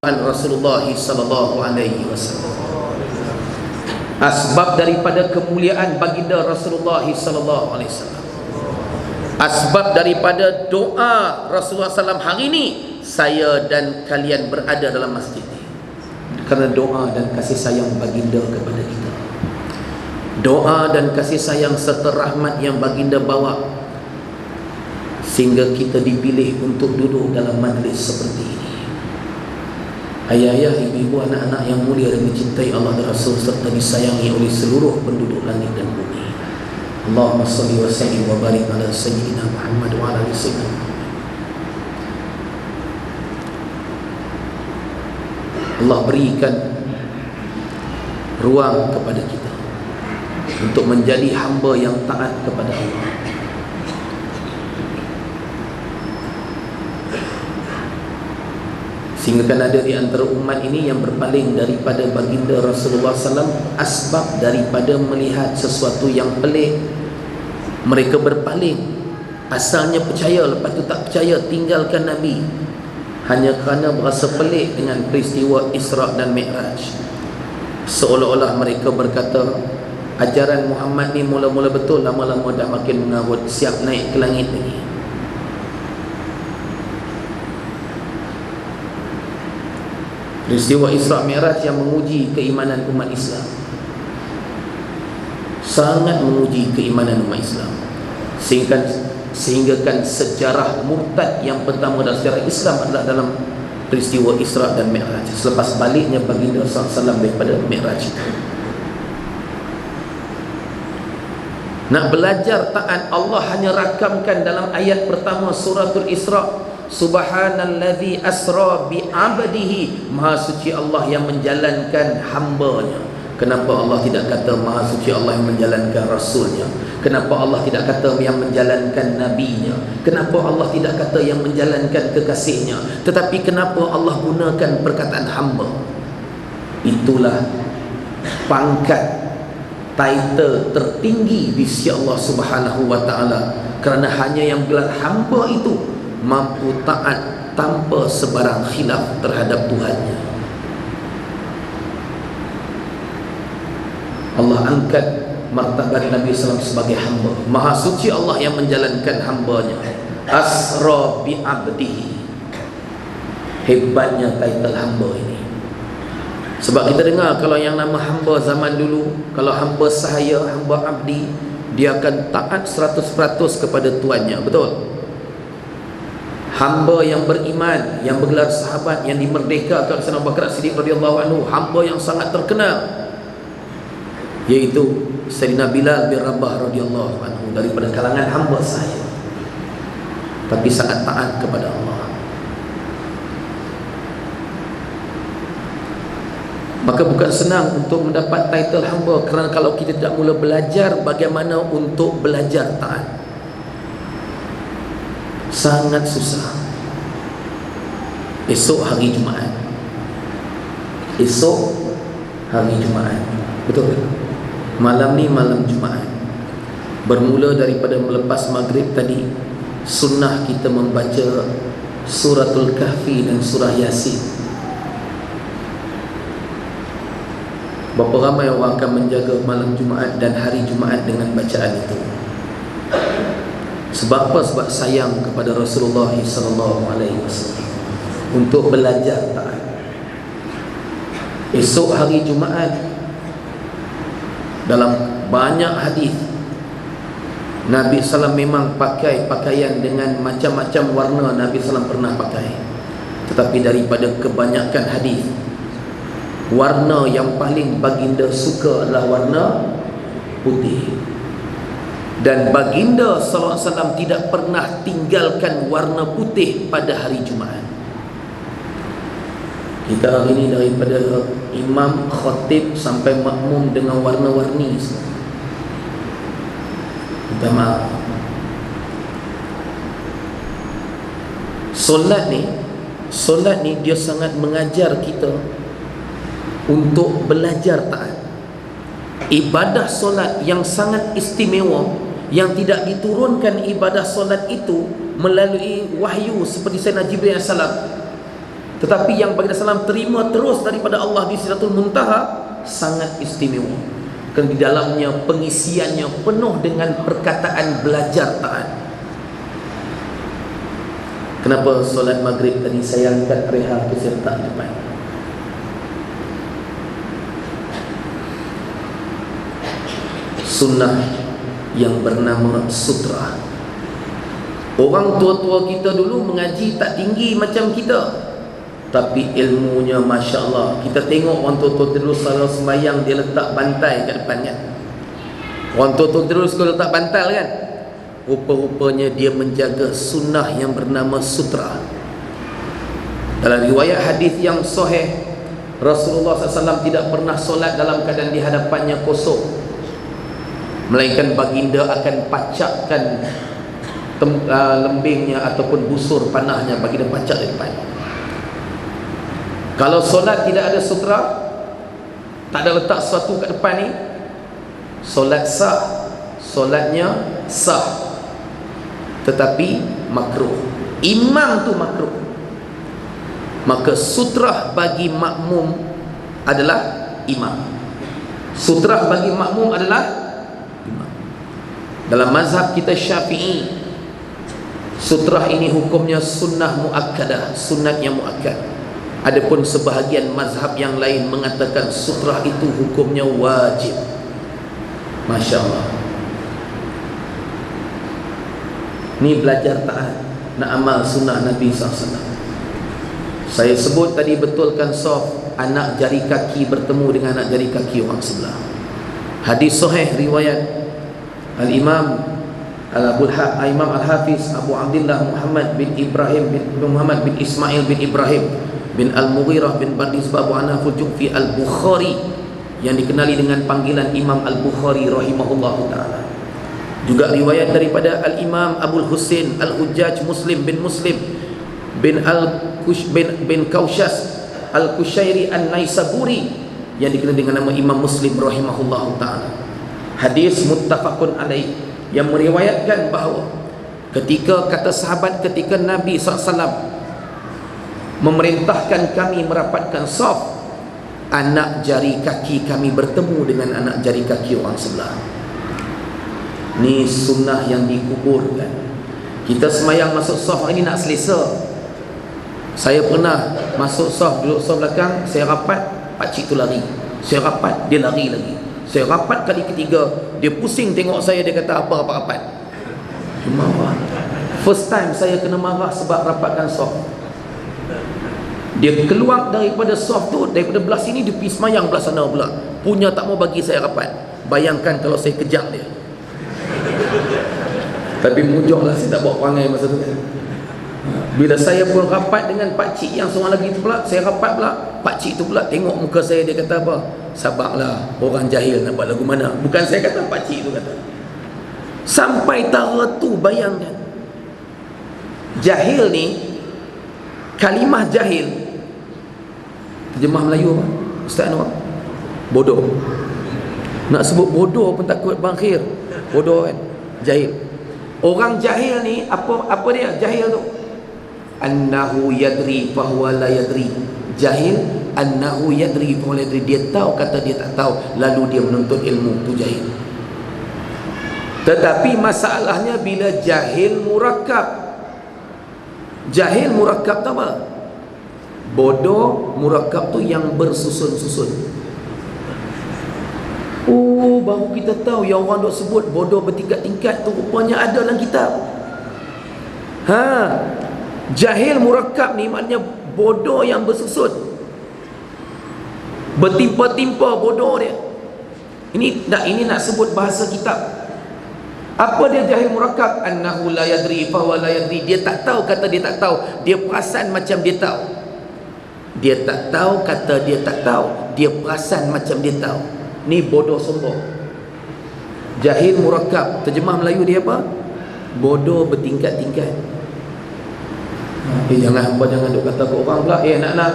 Rasulullah sallallahu alaihi wasallam. Asbab daripada kemuliaan baginda Rasulullah sallallahu alaihi wasallam. Asbab daripada doa Rasulullah SAW hari ini, saya dan kalian berada dalam masjid ini kerana doa dan kasih sayang baginda kepada kita. Doa dan kasih sayang serta rahmat yang baginda bawa sehingga kita dipilih untuk duduk dalam majlis seperti ini. Ayah-ayah, ibu-ibu, anak-anak yang mulia dan dicintai Allah dan Rasul serta disayangi oleh seluruh penduduk langit dan bumi. Allahumma salli wa sallim wa barik ala sayyidina Muhammad wa ala ali sayyidina Muhammad. Allah berikan ruang kepada kita untuk menjadi hamba yang taat kepada Allah. Sehingga kan ada di antara umat ini yang berpaling daripada baginda Rasulullah SAW, asbab daripada melihat sesuatu yang pelik, mereka berpaling. Asalnya percaya, lepas tu tak percaya, tinggalkan Nabi hanya kerana berasa pelik dengan peristiwa Isra' dan Mi'raj. Seolah-olah mereka berkata, ajaran Muhammad ni mula-mula betul, lama-lama dah makin mengarut, siap naik ke langit lagi. Peristiwa Isra' Mi'raj yang menguji keimanan umat Islam, sangat menguji keimanan umat Islam, sehingga kan sejarah murtad yang pertama dalam sejarah Islam adalah dalam peristiwa Isra' dan Mi'raj, selepas baliknya baginda SAW daripada Mi'raj. Nak belajar taat, Allah hanya rakamkan dalam ayat pertama suratul Isra', Subhanalladzi asra bi 'abdihi, maha suci Allah yang menjalankan hamba-Nya. Kenapa Allah tidak kata maha suci Allah yang menjalankan Rasul-Nya? Kenapa Allah tidak kata yang menjalankan Nabi-Nya? Kenapa Allah tidak kata yang menjalankan kekasih-Nya? Tetapi kenapa Allah gunakan perkataan hamba? Itulah pangkat, title tertinggi di sisi Allah Subhanahu wa taala, kerana hanya yang gelar hamba itu mampu taat tanpa sebarang khilaf terhadap Tuhannya. Allah angkat martabat Nabi SAW sebagai hamba. Maha suci Allah yang menjalankan hamba-Nya. Asra bi 'abdihi. Hebatnya title hamba ini. Sebab kita dengar kalau yang nama hamba zaman dulu, kalau hamba sahaya, hamba abdi, dia akan taat 100% kepada tuannya, betul? Hamba yang beriman, yang bergelar sahabat, yang dimerdekakan oleh Sayyidina Abu Bakar As-Siddiq radhiyallahu anhu, hamba yang sangat terkenal, iaitu Sayyidina Bilal bin Rabah radhiyallahu anhu, daripada kalangan hamba saya, tapi sangat taat kepada Allah. Maka bukan senang untuk mendapat title hamba, kerana kalau kita tidak mula belajar bagaimana untuk belajar taat, sangat susah. Esok hari Jumaat, betul tak? Malam ni malam Jumaat, bermula daripada melepas maghrib tadi, sunnah kita membaca suratul Kahfi dan surah Yasin. Berapa ramai orang akan menjaga malam Jumaat dan hari Jumaat dengan bacaan itu? Sebab apa? Sebab sayang kepada Rasulullah SAW, untuk belajar taat. Esok hari Jumaat, dalam banyak hadis Nabi SAW memang pakai pakaian dengan macam-macam warna. Nabi SAW pernah pakai, tetapi daripada kebanyakan hadis, warna yang paling baginda suka adalah warna putih. Dan baginda SAW tidak pernah tinggalkan warna putih pada hari Jumaat. Kita hari ini daripada imam, khatib sampai makmum dengan warna-warni semua. Minta maaf. Solat ni dia sangat mengajar kita untuk belajar taat. Ibadah solat yang sangat istimewa, yang tidak diturunkan ibadah solat itu melalui wahyu seperti Sayyidina Jibril AS, Tetapi yang baginda SAW terima terus daripada Allah di Sidratul Muntaha sangat istimewa. Kerana di dalamnya pengisiannya penuh dengan perkataan belajar taat. Kenapa solat maghrib tadi saya angkat reha peserta depan? Sunnah yang bernama sutra. Orang tua-tua kita dulu mengaji tak tinggi macam kita, tapi ilmunya Masya Allah. Kita tengok orang tua-tua dulu salah sembahyang, dia letak bantai kat depannya. Orang tua-tua dulu suka letak bantal kan. Rupa-rupanya dia menjaga sunnah yang bernama sutra. Dalam riwayat hadis yang sahih, Rasulullah SAW tidak pernah solat dalam keadaan di hadapannya kosong, melainkan baginda akan pacakkan lembingnya ataupun busur panahnya, baginda pacak di depan. Kalau solat tidak ada sutra, tak ada letak sesuatu kat depan ni, solat sah, solatnya sah, tetapi makruh. Imam tu makruh. Maka sutrah bagi makmum adalah imam. Sutrah bagi makmum adalah imam. Dalam mazhab kita Syafi'i, sutrah ini hukumnya sunnah muakkadah, sunat yang muakkad. Adapun sebahagian mazhab yang lain mengatakan sutrah itu hukumnya wajib. Masya Allah. Ni belajar taat, nak amal sunnah Nabi SAW. Saya sebut tadi, betulkan saf, anak jari kaki bertemu dengan anak jari kaki orang sebelah. Hadis sahih riwayat Al-Imam Imam Al-Hafiz Abu Abdullah Muhammad bin Ibrahim bin Muhammad bin Ismail bin Ibrahim bin Al-Mughirah bin Bardizbah Abu Hanaful Jufi Al-Bukhari, yang dikenali dengan panggilan Imam Al-Bukhari rahimahullahu ta'ala. Juga riwayat daripada Al-Imam Abul Husain Al-Hujjaj Muslim bin Kaushas Al-Kushairi An-Naisaburi, yang dikenal dengan nama Imam Muslim rahimahullahu ta'ala. Hadis muttafaqun alaih, yang meriwayatkan bahawa ketika Nabi SAW memerintahkan kami merapatkan saf, anak jari kaki kami bertemu dengan anak jari kaki orang sebelah. Ni sunnah yang dikuburkan. Kita semayang masuk saf ini nak selesa. Saya pernah masuk saf, duduk saf belakang, saya rapat, pakcik tu lari. Saya rapat, dia lari lagi. Saya rapat kali ketiga, dia pusing tengok saya, dia kata apa rapat-rapat. Dia marah. First time saya kena marah sebab rapatkan saf. Dia keluar daripada saf tu, daripada belah sini dia pergi semayang belah sana pula. Punya tak mau bagi saya rapat. Bayangkan kalau saya kejar dia. Tapi mujurlah, saya tak bawa perangai masa tu. Bila saya pun rapat dengan pakcik yang seorang lagi tu pula, saya rapat pula, pakcik tu pula tengok muka saya, dia kata apa? Sabarlah, orang jahil nak buat lagu mana. Bukan saya kata, pakcik tu kata. Sampai tara tu, bayangkan. Jahil ni, kalimah jahil, terjemah Melayu apa? Ustaz Anwar? Bodoh. Nak sebut bodoh pun takut bangkir. Bodoh kan? Jahil. Orang jahil ni, apa dia? Jahil tu, annahu yadri fahuwa la yadri. Jahil, annahu yadri fahuwa la yadri. Dia tahu kata dia tak tahu, lalu dia menuntut ilmu. Tu jahil. Tetapi masalahnya bila jahil murakkab. Jahil murakkab tu apa? Bodoh murakkab tu yang bersusun-susun. Oh, baru kita tahu yang orang duk sebut bodoh bertingkat-tingkat tu rupanya ada dalam kitab. Jahil murakkab ni maknanya bodoh yang bersusun, bertimpa-timpa bodoh dia. Ini nak sebut bahasa kitab. Apa dia jahil murakkab? Annahu la yadri fa huwa la yadri. Dia tak tahu kata dia tak tahu, dia perasan macam dia tahu. Dia tak tahu kata dia tak tahu, dia perasan macam dia tahu. Ni bodoh sombong. Jahil murakkab, terjemah Melayu dia apa? Bodoh bertingkat-tingkat. Jangan duk kata ke orang pula. Nak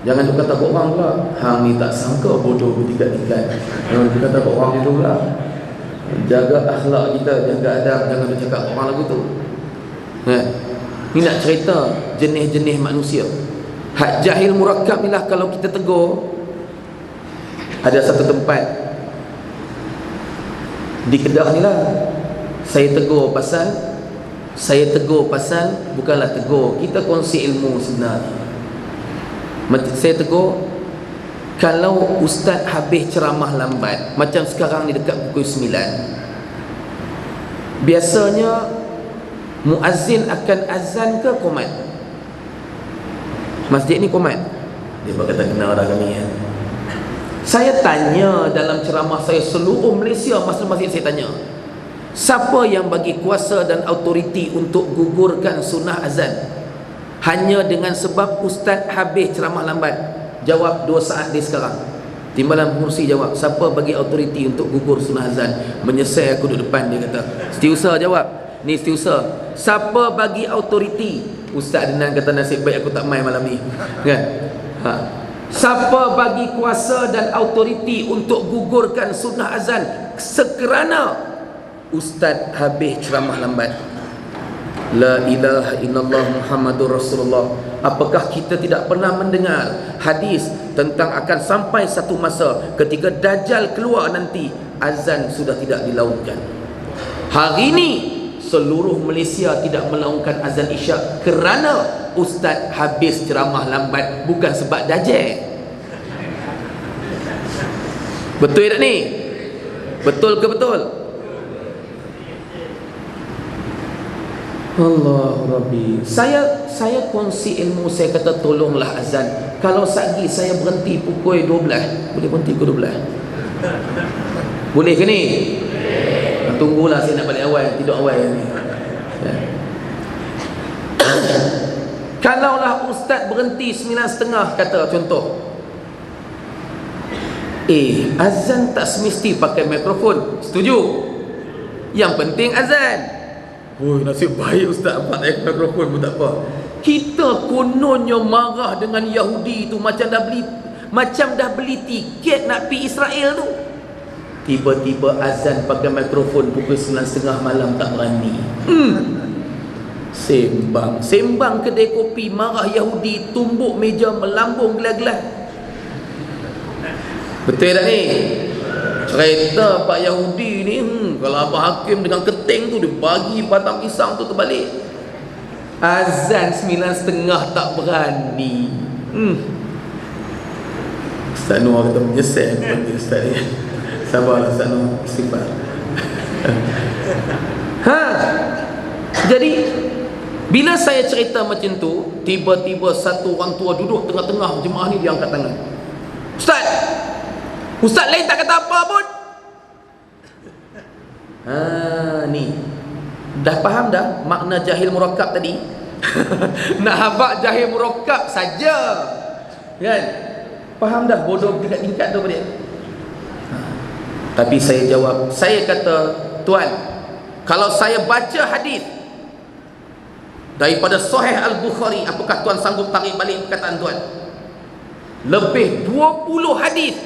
jangan duk kata ke orang pula. Hang ni tak sangka bodoh bertingkat-tingkat. Jangan duk kata ke orang itu pula. Jaga akhlak kita, jaga adab, jangan duk cakap orang lagu tu. Ni nak cerita jenis-jenis manusia. Hak jahil murakkab ni lah kalau kita tegur. Ada satu tempat di Kedah ni lah, saya tegur pasal bukanlah tegur, kita kongsi ilmu sebenarnya. Saya tegur, kalau ustaz habis ceramah lambat, macam sekarang ni dekat pukul 9, biasanya muazzin akan azan ke qomat? Masjid ni qomat. Dia berkata kenal dah kami ya. Saya tanya dalam ceramah saya seluruh Malaysia, masjid-masjid saya tanya, siapa yang bagi kuasa dan autoriti untuk gugurkan sunnah azan hanya dengan sebab ustaz habis ceramah lambat? Jawab 2 saat dia sekarang. Timbalan pengurusi jawab, siapa bagi autoriti untuk gugur sunnah azan? Menyesal aku duduk depan, dia kata. Setiausaha jawab, ni setiausaha, siapa bagi autoriti? Ustaz Adnan kata nasib baik aku tak main malam ni, kan? Siapa bagi kuasa dan autoriti untuk gugurkan sunnah azan sekerana ustaz habis ceramah lambat? La ilaha illallah Muhammadur Rasulullah. Apakah kita tidak pernah mendengar hadis tentang akan sampai satu masa ketika Dajjal keluar nanti, azan sudah tidak dilaungkan. Hari ini seluruh Malaysia tidak melaungkan azan isyak kerana ustaz habis ceramah lambat, bukan sebab Dajjal. Betul tak ni? Betul ke betul? Allah Rabbi. Saya kongsi ilmu, saya kata tolonglah azan. Kalau sagi saya berhenti pukul 12, boleh berhenti pukul 12? Boleh ke ni? Tunggulah saya nak balik awal, tidur awal ni. Kalaulah ustaz berhenti 9.30 kata contoh, azan tak semesti pakai mikrofon, setuju? Yang penting azan. Oh, nasib baik ustaz pakai mikrofon pun tak apa. Kita kononnya marah dengan Yahudi tu macam dah beli tiket nak pergi Israel tu. Tiba-tiba azan pakai mikrofon pukul 9.30 malam, tak berani. Sembang kedai kopi, marah Yahudi, tumbuk meja, melambung gelas-gelas. Betul tak ni? Cerita Pak Yahudi ni, kalau Abang Hakim dengan keting tu, dia bagi batang pisang tu terbalik. Azan 9.30 tak berani. Ustaz Noor kata menyesal panggil Ustaz ni. Sabarlah Ustaz Noor, istighfar. Jadi bila saya cerita macam tu, tiba-tiba satu orang tua duduk tengah-tengah jemaah ni, dia angkat tangan. Ustaz lain tak kata apa pun. Ni dah faham dah makna jahil murakkab tadi? Nak habaq jahil murakkab saja, kan? Faham dah bodoh tingkat-tingkat tu dia. Tapi saya jawab, saya kata, tuan, kalau saya baca hadis daripada Sahih Al-Bukhari, apakah tuan sanggup tarik balik perkataan tuan? Lebih 20 hadis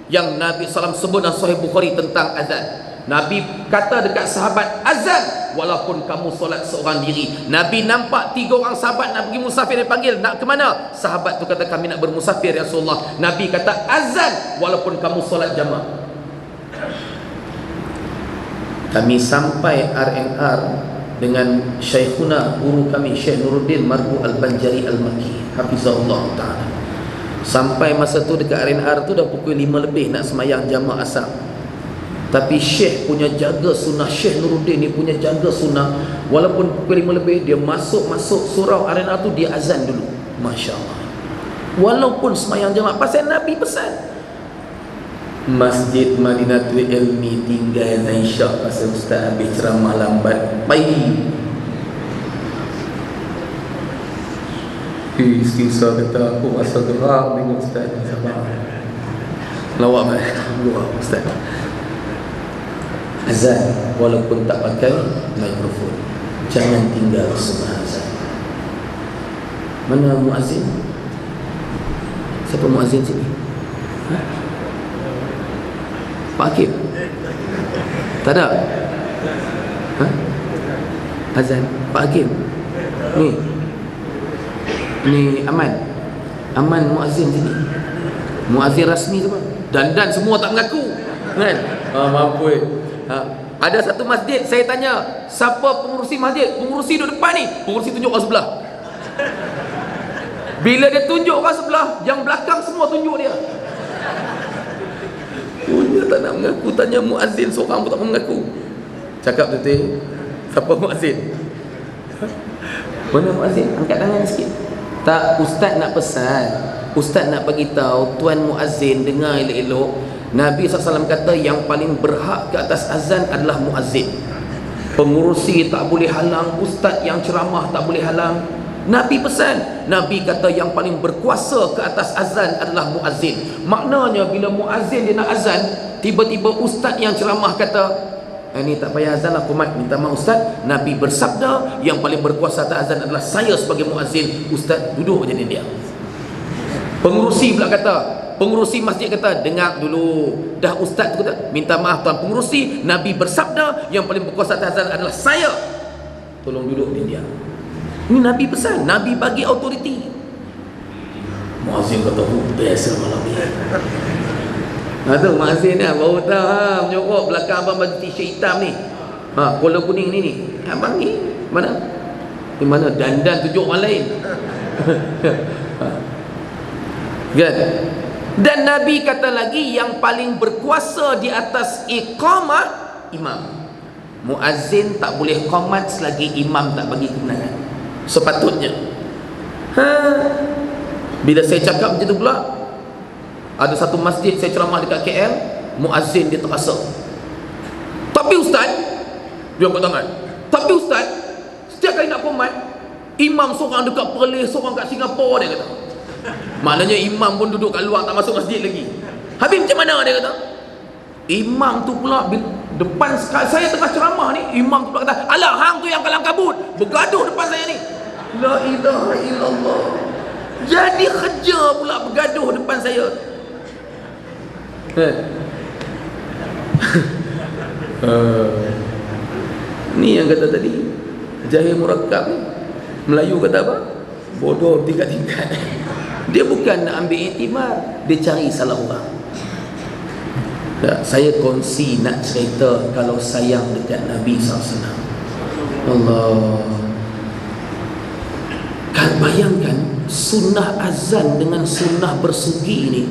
yang Nabi SAW sebut dalam Sahih Bukhari tentang azan. Nabi kata dekat sahabat, azan walaupun kamu solat seorang diri. Nabi nampak 3 orang sahabat nak pergi musafir, dia panggil, nak ke mana? Sahabat tu kata, kami nak bermusafir ya Rasulullah. Nabi kata, azan walaupun kamu solat jamaah. Kami sampai RNR dengan Syekhuna, guru kami Syekh Nuruddin Marbu Al-Banjari Al-Makki, hafizahullah ta'ala. Sampai masa tu dekat RNR tu dah pukul 5 lebih nak semayang jamaah asar. Tapi Syekh punya jaga sunnah, Syekh Nuruddin ni punya jaga sunnah. Walaupun pukul 5 lebih, dia masuk surau RNR tu, dia azan dulu. Masya Allah. Walaupun semayang jamaah, pasal Nabi pesan. Masjid Madinatul Ilmi tinggal dan isyak pasal ustaz habis ceramah lambat. Baik. Istisa kata, aku rasa geram dengan ustaz. Sabar. Lawak kan? Lawak ustaz. Azan walaupun tak pakai mikrofon, jangan tinggal sunnah azan. Mana muazzin? Siapa muazzin sini? Pak Hakim? Tak ada? Azan Pak Hakim? Ni Aman? Aman muazzin sini. Muazzin rasmi tu, dan semua tak mengaku kan. Mampu ada satu masjid, saya tanya siapa pengurusi masjid, pengurusi duduk depan ni, pengurusi tunjuk orang sebelah. Bila dia tunjuk orang sebelah, yang belakang semua tunjuk dia. Dia tak nak mengaku. Tanya muazzin seorang pun tak mengaku. Cakap betul, siapa muazzin? Mana muazzin? Angkat tangan sikit. Tak, ustaz nak pesan, ustaz nak bagi tahu tuan muazzin dengar elok-elok. Nabi SAW kata yang paling berhak ke atas azan adalah muazzin. Pengurusi tak boleh halang, ustaz yang ceramah tak boleh halang. Nabi pesan, Nabi kata yang paling berkuasa ke atas azan adalah muazzin. Maknanya bila muazzin dia nak azan, tiba-tiba ustaz yang ceramah kata, ini tak payah azan lah, komat minta maaf ustaz. Nabi bersabda yang paling berkuasa atas azan adalah saya sebagai muazzin. Ustaz duduk je dia. Pengurusi pula kata, pengurusi masjid kata, dengar dulu. Dah ustaz tu kata, minta maaf tuan pengurusi, Nabi bersabda yang paling berkuasa atas azan adalah saya. Tolong duduk dia. Ini Nabi pesan, Nabi bagi autoriti. Muazzin kata, biasa malam ni. Tu muazzin ni baru tahu menyorok belakang abang baju t-shirt hitam ni. Kola kuning ni. Abang ni mana? Di mana dandan tunjuk orang lain. Kan? Dan Nabi kata lagi yang paling berkuasa di atas iqamah imam. Muazzin tak boleh qamat selagi imam tak bagi kemenangan. Sepatutnya. Bila saya cakap macam tu pula, ada satu masjid saya ceramah dekat KL, muazzin dia terasa. Tapi ustaz, dia angkat tangan. Tapi ustaz, setiap kali nak qamat, imam seorang dekat Perlis, seorang kat Singapura, dia kata. Maknanya imam pun duduk kat luar, tak masuk masjid lagi. Habis macam mana dia kata? Imam tu pula depan saya tengah ceramah ni, imam tu pula kata, alah hang tu yang kalam kabut, bergaduh depan saya ni. La ilaha illallah. Jadi kerja pula bergaduh depan saya. Ni yang kata tadi jahil murakkab ni, Melayu kata apa? Bodoh tingkat-tingkat. Dia bukan nak ambil iktibar, dia cari salah orang. Saya kongsi nak cerita kalau sayang dekat Nabi SAW. Allah, kan bayangkan sunnah azan dengan sunnah bersugi ni.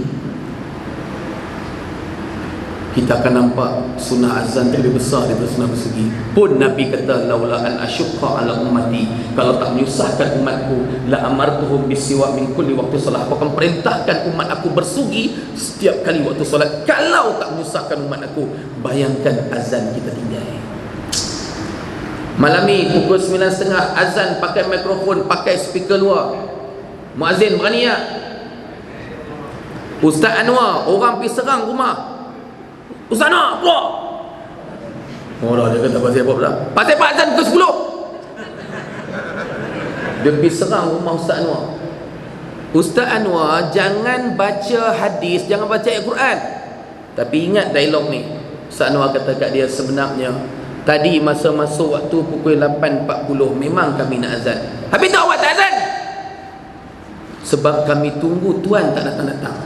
Kita akan nampak sunnah azan lebih besar daripada sunnah bersugi. Pun Nabi kata, laula an asyqa ala ummati, kalau tak menyusahkan umatku, la amartuhum bisiwak min kulli waktu solat, aku akan perintahkan umat aku bersugi setiap kali waktu solat. Kalau tak menyusahkan umat aku. Bayangkan azan kita tinggal. Malam ni pukul 9.30 azan pakai mikrofon, pakai speaker luar. Muazzin berani tak? Ustaz Anwar, orang pergi serang rumah Ustaz Anwar, apa? Oh dah, dia kata pasal apa pula? Pasal Pak azan ke 10. Dia pergi serang rumah Ustaz Anwar. Ustaz Anwar jangan baca hadis, jangan baca ayat Quran. Tapi ingat dialog ni. Ustaz Anwar kata kat dia, sebenarnya tadi masa masuk waktu pukul 8.40 memang kami nak azan. Habis tak awak tak azan? Sebab kami tunggu tuan tak datang-datang.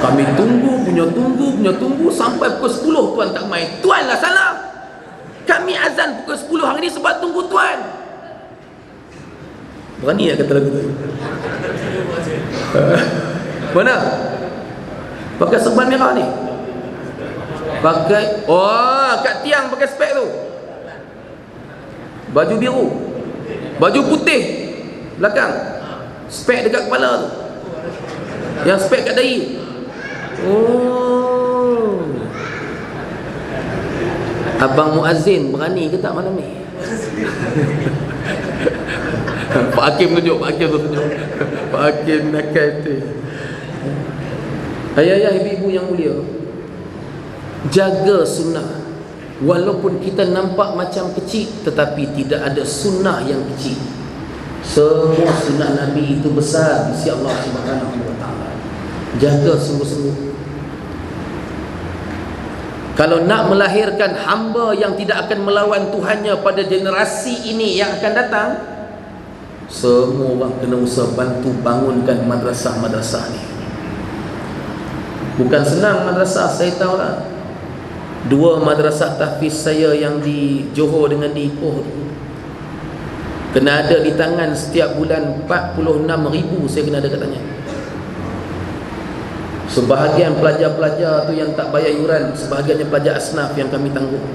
Kami tunggu sampai pukul 10 tuan tak main. Tuan lah salah. Kami azan pukul 10 hari ni sebab tunggu tuan. Berani tak kata lagu tu? Mana? Pakai serban merah ni? Pakai, kat tiang pakai spek tu. Baju biru, baju putih belakang, spek dekat kepala tu, yang spek kat dahi. Oh, abang muazzin berani ke tak malam ni? Pak Hakim tunjuk, Pak Hakim nakal tu. Ayah-ayah, ibu-ibu yang mulia, jaga sunnah. Walaupun kita nampak macam kecil, tetapi tidak ada sunnah yang kecil. Semua sunnah Nabi itu besar di sisi Allah Subhanahu wa taala. Jaga sungguh-sungguh. Kalau nak melahirkan hamba yang tidak akan melawan Tuhannya pada generasi ini yang akan datang, Semua orang kena usaha bantu bangunkan madrasah-madrasah ni. Bukan senang madrasah, saya tahu lah. 2 madrasah tahfiz saya yang di Johor dengan di Ipoh kena ada di tangan setiap bulan 46,000 saya kena ada kat tangan. Sebahagian pelajar-pelajar tu yang tak bayar yuran, sebahagiannya pelajar asnaf yang kami tanggung.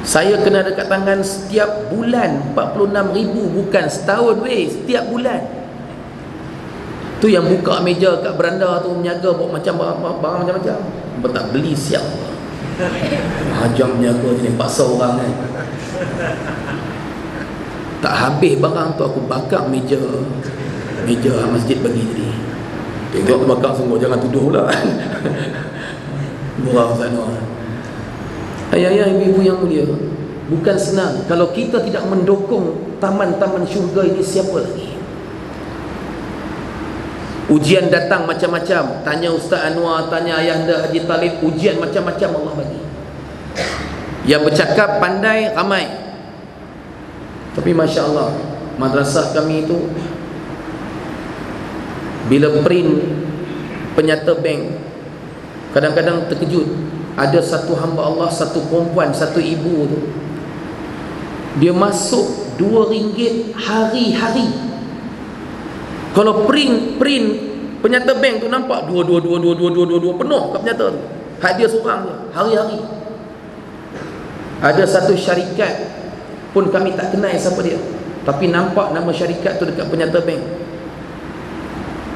Saya kena ada kat tangan setiap bulan 46,000, bukan setahun weh, setiap bulan. Tu yang buka meja kat beranda tu, menjaga bawa macam barang macam-macam. Tak beli siap. Hajam menjaga je ni, paksa orang kan. Tak habis barang tu aku bakar meja masjid bagi jadi. Tengok tu bakar semua, jangan tuduh pula. Murah sana. Ayah-ayah, ibu-ibu yang mulia, bukan senang. Kalau kita tidak mendukung taman-taman syurga ini, siapa lagi? Ujian datang macam-macam. Tanya Ustaz Anwar, tanya Ayahanda Haji Talib, ujian macam-macam Allah bagi. Yang bercakap pandai ramai. Tapi Masya Allah, madrasah kami itu bila print penyata bank, kadang-kadang terkejut. Ada satu hamba Allah, satu perempuan, satu ibu tu, dia masuk RM2 hari-hari. Kalau print penyata bank tu nampak dua penuh kat penyata tu. Hak dia seorang je, hari-hari. Ada satu syarikat pun kami tak kenal siapa dia, tapi nampak nama syarikat tu dekat penyata bank.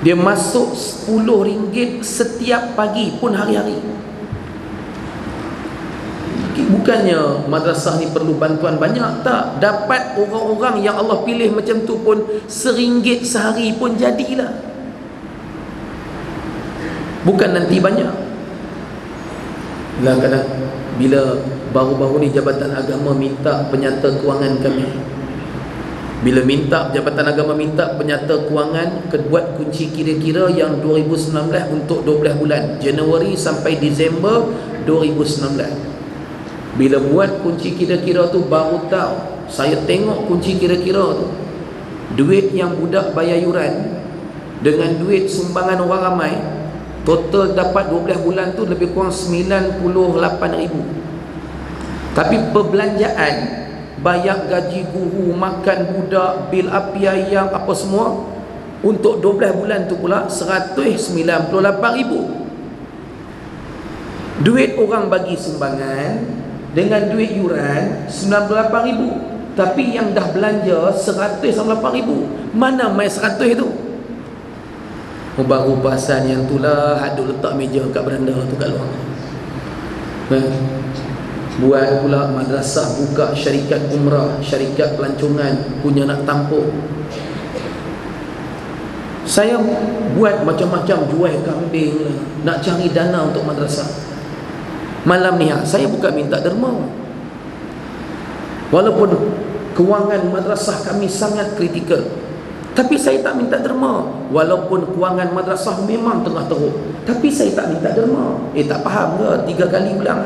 Dia masuk RM10 setiap pagi pun hari-hari. Bukannya madrasah ni perlu bantuan banyak, tak. Dapat orang-orang yang Allah pilih macam tu pun RM1 sehari pun jadilah. Bukan nanti banyak. Kadang-kadang bila baru-baru ni Jabatan Agama minta penyata kewangan kami, bila minta Jabatan Agama minta penyata kewangan, buat kunci kira-kira yang 2019 untuk 12 bulan, Januari sampai Disember 2019. Bila buat kunci kira-kira tu baru tahu, saya tengok kunci kira-kira tu, duit yang budak bayar yuran dengan duit sumbangan orang ramai, total dapat 12 bulan tu lebih kurang 98,000. Tapi perbelanjaan, bayar gaji guru, makan budak, bil api ayam, apa semua, untuk 12 bulan tu pula 198,000. Duit orang bagi sumbangan dengan duit yuran 98,000, tapi yang dah belanja 108,000. Mana mai 100 tu? Baru perasan yang tu lah, hadut letak meja kat beranda tu kat luar. Buat pula madrasah, buka syarikat umrah, syarikat pelancongan, punya nak tampung. Saya buat macam-macam, jual kambing lah, nak cari dana untuk madrasah. Malam ni saya bukan minta derma. Walaupun kewangan madrasah kami sangat kritikal, tapi saya tak minta derma. Walaupun kewangan madrasah memang tengah teruk, tapi saya tak minta derma. Tak faham ke? 3 kali ulang.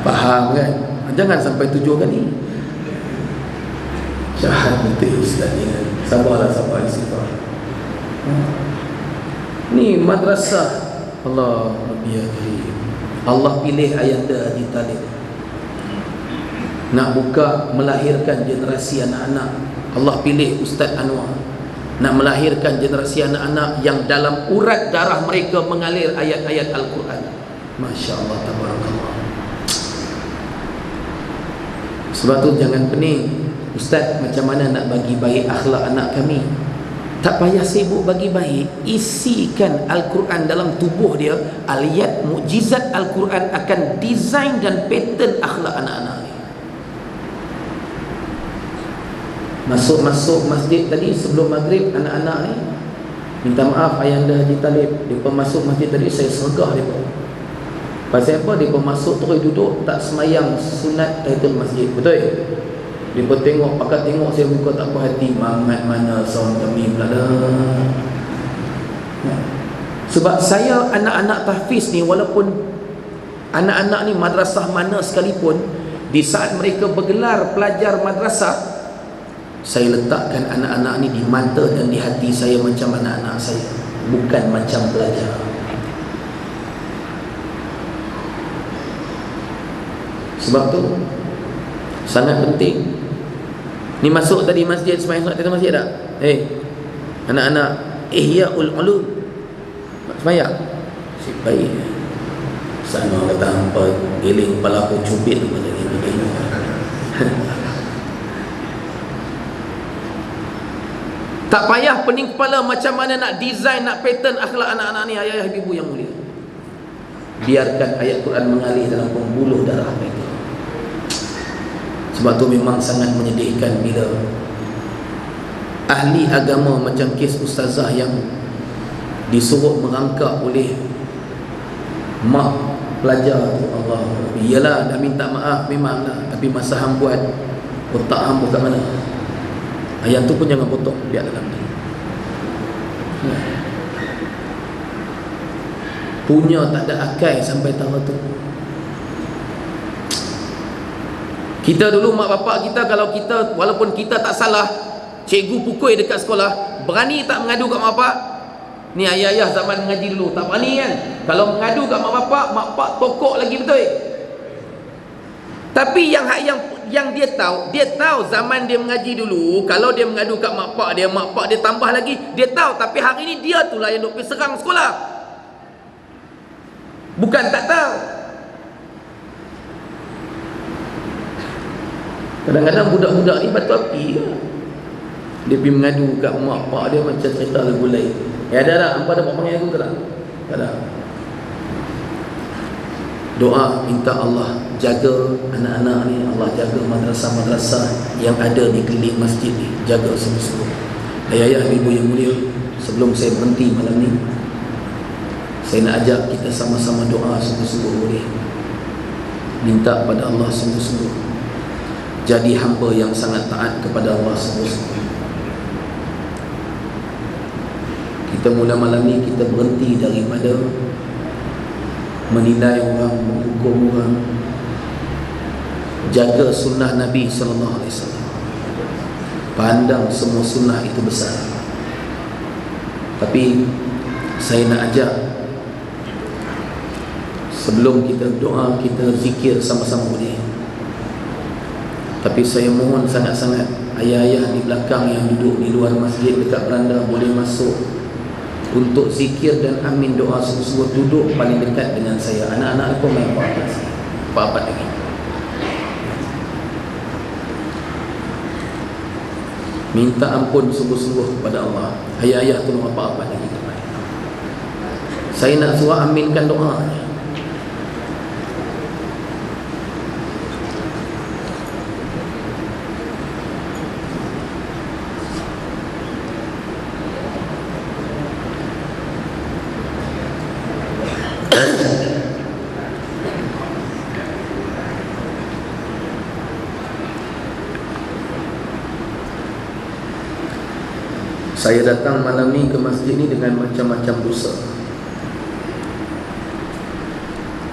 Faham kan? Jangan sampai 7 kali. Syahat betul Ustaz ni. Sabarlah, sabar istighfar. Ni madrasah Allah Rabbi Karim. Allah pilih Ayahanda Haji Talib nak buka, melahirkan generasi anak-anak. Allah pilih Ustaz Anwar nak melahirkan generasi anak-anak yang dalam urat darah mereka mengalir ayat-ayat Al-Quran. Masya Allah, tabarakallah. Sebab tu jangan pening, Ustaz macam mana nak bagi baik akhlak anak kami. Tak payah sibuk bagi baik, isikan Al-Quran dalam tubuh dia. Ayat mukjizat Al-Quran akan design dan pattern akhlak anak-anak ni. Masuk masjid tadi sebelum maghrib, anak-anak ni minta maaf Ayahanda Haji Talib, mereka masuk masjid tadi saya sergah mereka. Pasal apa? Mereka masuk terus duduk, tak semayang sunat tahiyatul masjid. Betul? Mereka tengok, pakat tengok saya muka tak puas hati. Mamat mana sound kami belada. Sebab saya anak-anak tahfiz ni, walaupun anak-anak ni madrasah mana sekalipun, Di saat mereka bergelar pelajar madrasah, saya letakkan anak-anak ni di mata dan di hati saya macam anak-anak saya, bukan macam pelajar. Sebab tu sangat penting. Ni masuk tadi masjid, sembahyang solat masjid tak? Anak-anak Ihyaul Ulum sembahyang. Baik. Sana kata hampa giling kepala aku cubit tu macam ni. Tak payah pening kepala macam mana nak design, nak pattern akhlak anak-anak ni. Ayah ibu yang mulia, biarkan ayat Quran mengalir dalam pembuluh darah mereka. Sebab tu memang sangat menyedihkan bila ahli agama macam kes ustazah yang disuruh merangkak oleh mak pelajar tu. Allah, iyalah dah minta maaf memanglah, tapi masa hang buat, otak hang kat mana? Ayat tu pun jangan potong, biar dalam ni. Punya tak ada akal sampai tahap tu. Kita dulu mak bapak kita, kalau kita walaupun kita tak salah, cikgu pukul dekat sekolah, berani tak mengadu kat mak bapak? Ni ayah-ayah zaman mengaji dulu tak berani kan? Kalau mengadu kat mak bapak tokok lagi betul. Tapi yang dia tahu zaman dia mengaji dulu, kalau dia mengadu kat mak bapak dia tambah lagi, dia tahu. Tapi hari ni dia tu lah yang duk pergi serang sekolah, bukan tak tahu. Kadang-kadang budak-budak ni batu api ke? Dia pergi mengadu kat mak pak dia macam cerita lagu lain. Ada tak? Hampa ada panggil aku ke tak? Tak ada. Doa minta Allah jaga anak-anak ni, Allah jaga madrasah-madrasah yang ada di keliling masjid ni, jaga sungguh-sungguh. Ayah-ayah ibu yang mulia, sebelum saya berhenti malam ni, saya nak ajak kita sama-sama doa sungguh-sungguh boleh. Minta pada Allah sungguh-sungguh, jadi hamba yang sangat taat kepada Allah sungguh-sungguh. Kita mula malam ni, kita berhenti daripada menilai orang, menghukum orang. Jaga sunnah Nabi SAW. Pandang semua sunnah itu besar. Tapi saya nak ajak, sebelum kita doa, kita zikir sama-sama boleh. Tapi saya mohon sangat-sangat, ayah-ayah di belakang yang duduk di luar masjid dekat beranda boleh masuk untuk zikir dan amin doa sungguh-sungguh. Duduk paling dekat dengan saya. Anak-anak aku main apa-apa lagi. Minta ampun sungguh-sungguh kepada Allah. Ayah-ayah tolong apa-apa lagi. Saya nak suruh aminkan doa. Saya datang malam ni ke masjid ni dengan macam-macam dosa.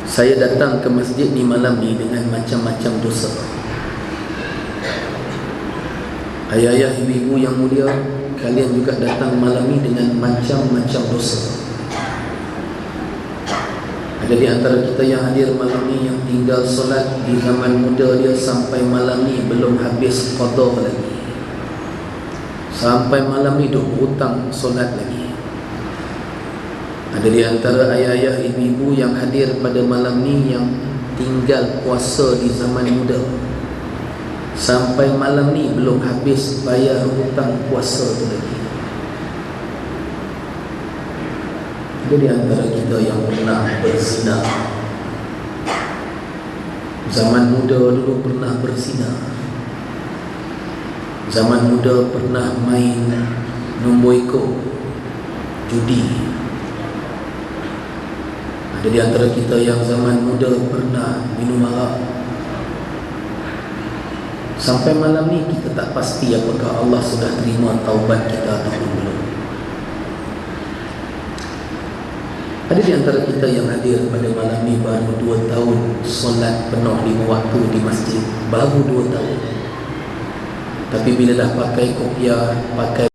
Saya datang ke masjid ni malam ni dengan macam-macam dosa. Ayah-ayah, ibu-ibu yang mulia, kalian juga datang malam ni dengan macam-macam dosa. Ada di antara kita yang hadir malam ni yang tinggal solat di zaman muda dia sampai malam ni belum habis qada lagi. Sampai malam ni duk berhutang solat lagi. Ada di antara ayah-ayah, ibu-ibu yang hadir pada malam ni yang tinggal puasa di zaman muda, sampai malam ni belum habis bayar hutang puasa tu lagi. Ada di antara kita yang pernah berzina. Zaman muda dulu pernah berzina. Zaman muda pernah main nombor ekor, judi. Ada di antara kita yang zaman muda pernah minum arak. Sampai malam ni kita tak pasti apakah Allah sudah terima taubat kita ataupun belum. Ada di antara kita yang hadir pada malam ni baru 2 tahun solat penuh 5 waktu di masjid. Baru 2 tahun. Tapi bila dah pakai kopiah, pakai